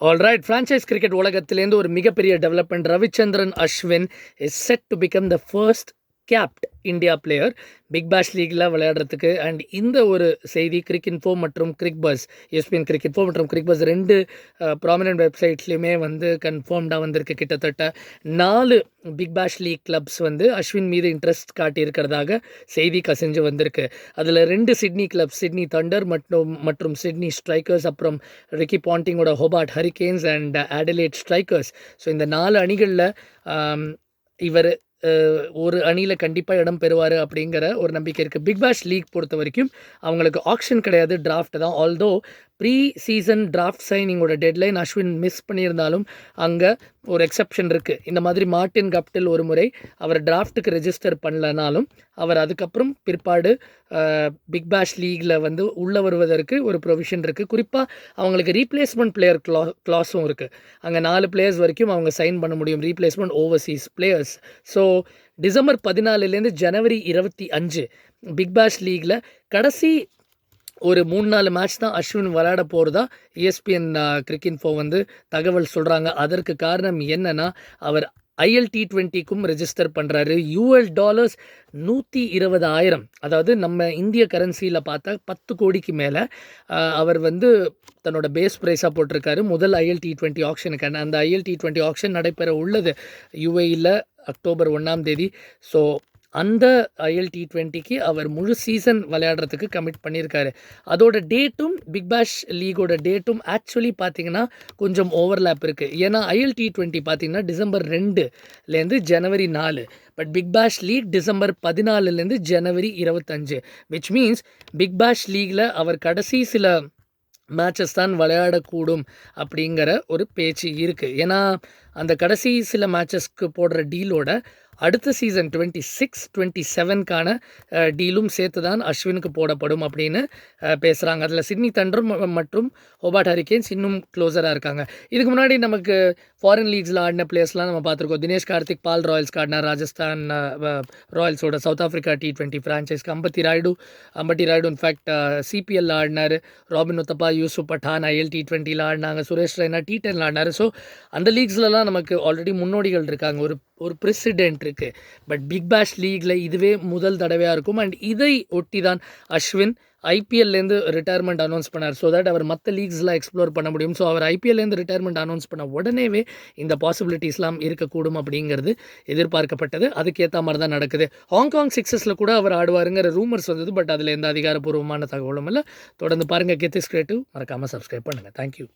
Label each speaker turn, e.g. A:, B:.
A: Alright, franchise cricket உலகத்திலேருந்து ஒரு மிகப்பெரிய development. Ravichandran Ashwin is set to become the first capped India player Big Bash லீக்ல விளையாடுறதுக்கு. அண்ட் இந்த ஒரு செய்தி கிரிக்இன்ஃபோ மற்றும் கிரிக்பஸ், ESPN கிரிக்இன்ஃபோ மற்றும் கிரிக்பஸ் ரெண்டு ப்ராமினன்ட் வெப்சைட்ஸ்லையுமே வந்து கன்ஃபார்ம்டாக வந்திருக்கு. கிட்டத்தட்ட 4 பிக் பேஷ் லீக் கிளப்ஸ் வந்து அஸ்வின் மீது இன்ட்ரெஸ்ட் காட்டியிருக்கிறதாக செய்தி கசிஞ்சு வந்திருக்கு. அதில் 2 சிட்னி கிளப்ஸ், சிட்னி தண்டர் மற்றும் சிட்னி ஸ்ட்ரைக்கர்ஸ், அப்புறம் ரிக்கி பாண்டிங்கோட Hobart Hurricanes and Adelaide Strikers. So இந்த 4 அணிகளில் இவர் ஒரு அணியில் கண்டிப்பாக இடம் பெறுவார் அப்படிங்கிற ஒரு நம்பிக்கை இருக்குது. பிக் பேஷ் லீக் பொறுத்த வரைக்கும் அவங்களுக்கு ஆக்ஷன் கிடையாது, டிராஃப்ட் தான். ஆல்தோ ப்ரீ சீசன் டிராஃப்ட் சைனிங்கோட டெட்லைன் அஸ்வின் மிஸ் பண்ணியிருந்தாலும் அங்கே ஒரு எக்ஸப்ஷன் இருக்குது. இந்த மாதிரி மார்டின் கப்டில் ஒரு முறை அவர் டிராஃப்ட்டுக்கு ரெஜிஸ்டர் பண்ணலனாலும் அவர் அதுக்கப்புறம் பிற்பாடு பிக் பேஷ் லீகில் வந்து உள்ளே வருவதற்கு ஒரு ப்ரொவிஷன் இருக்குது. குறிப்பாக அவங்களுக்கு ரீப்ளேஸ்மெண்ட் பிளேயர் கிளாஸும் இருக்குது. அங்கே 4 பிளேயர்ஸ் வரைக்கும் அவங்க சைன் பண்ண முடியும், replacement Overseas players. So December 14 ஜனவரி 25 பிக் பேஷ் லீகில் கடைசி ஒரு 3-4 மேட்ச் தான் அஸ்வின் விளையாட போகிறதா ESPN கிரிக்இன்ஃபோ வந்து தகவல் சொல்கிறாங்க. அதற்கு காரணம் என்னென்னா, அவர் ILT20க்கும் ரெஜிஸ்டர் பண்ணுறாரு. $120, 120,000, அதாவது நம்ம இந்திய கரன்சியில் பார்த்தா 10 கோடிக்கு மேலே அவர் வந்து தன்னோட பேஸ் ப்ரைஸாக போட்டிருக்காரு முதல் ILT20 ஆக்ஷனுக்கு. அந்த ILT20 ஆக்ஷன் நடைபெற உள்ளது UAEயில் அக்டோபர் 1 ஸோ அந்த ILT20க்கு அவர் முழு சீசன் விளையாடுறதுக்கு கமிட் பண்ணியிருக்காரு. அதோட டேட்டும் பிக் பேஷ் லீகோட டேட்டும் ஆக்சுவலி பார்த்திங்கன்னா கொஞ்சம் ஓவர்லேப் இருக்குது. ஏன்னா ILT20 பார்த்திங்கன்னா டிசம்பர் 2லேருந்து January 4, but Big Bash League December 14லேருந்து January 25, which means Big Bash லீகில் அவர் கடைசி சில மேட்சஸ் தான் விளையாடக்கூடும் அப்படிங்கிற ஒரு பேச்சு இருக்குது. ஏன்னா அந்த கடைசி சில மேட்சஸ்க்கு போடுற டீலோட அடுத்த சீசன் 26-27க்கான டீலும் சேர்த்து தான் அஸ்வினுக்கு போடப்படும் அப்படின்னு பேசுகிறாங்க. அதில் சிட்னி தண்டர் மற்றும் ஹோபார்ட் ஹரிகேன்ஸ் இன்னும் க்ளோஸராக இருக்காங்க. இதுக்கு முன்னாடி நமக்கு ஃபாரின் லீக்ஸில் ஆடின பிளேயர்ஸ்லாம் நம்ம பார்த்துருக்கோம். தினேஷ் கார்த்திக் பால் ராயல்ஸ்க்கு ஆடினார், ராஜஸ்தான் ராயல்ஸோட சவுத் ஆஃப்ரிக்கா T20 ஃப்ரான்ச்சைஸ்க்கு. அம்பட்டி ராய்டு இன்ஃபேக்ட் CPL ஆடினார். ராபின் உத்தப்பா, யூசுப் பட்டான் ILT20யில் ஆடினாங்க. சுரேஷ் ரெய்னா T10ல் ஆடினார். ஸோ அந்த லீக்ஸ்லலாம் நமக்கு ஆல்ரெடி முன்னோடிகள் இருக்காங்க, ஒரு பிரசிடென்ட் இருக்குது. பட் பிக் பேஷ் லீகில் இதுவே முதல் தடவையாக இருக்கும். அண்ட் இதை ஒட்டி தான் அஸ்வின் IPLலேருந்து ரிட்டையர்மெண்ட் அனௌன்ஸ் பண்ணார். ஸோ தட் அவர் மற்ற லீக்ஸ்லாம் எக்ஸ்ப்ளோர் பண்ண முடியும். ஸோ அவர் IPLலேருந்து ரிட்டையர்மெண்ட் அனௌன்ஸ் பண்ண உடனேவே இந்த பாசிபிலிட்டிஸ்லாம் இருக்கக்கூடும் அப்படிங்கிறது எதிர்பார்க்கப்பட்டது. அதுக்கேற்ற மாதிரி தான் நடக்குது. ஹாங்காங் சிக்ஸஸில் கூட அவர் ஆடுவாருங்கிற ரூமர்ஸ் வந்தது. பட் அதில் எந்த அதிகாரப்பூர்வமான தகவலும் இல்லை. தொடர்ந்து பாருங்கள் கெத்திஸ் கிரியேட்டிவ். மறக்காமல் சப்ஸ்கிரைப் பண்ணுங்கள். தேங்க்யூ.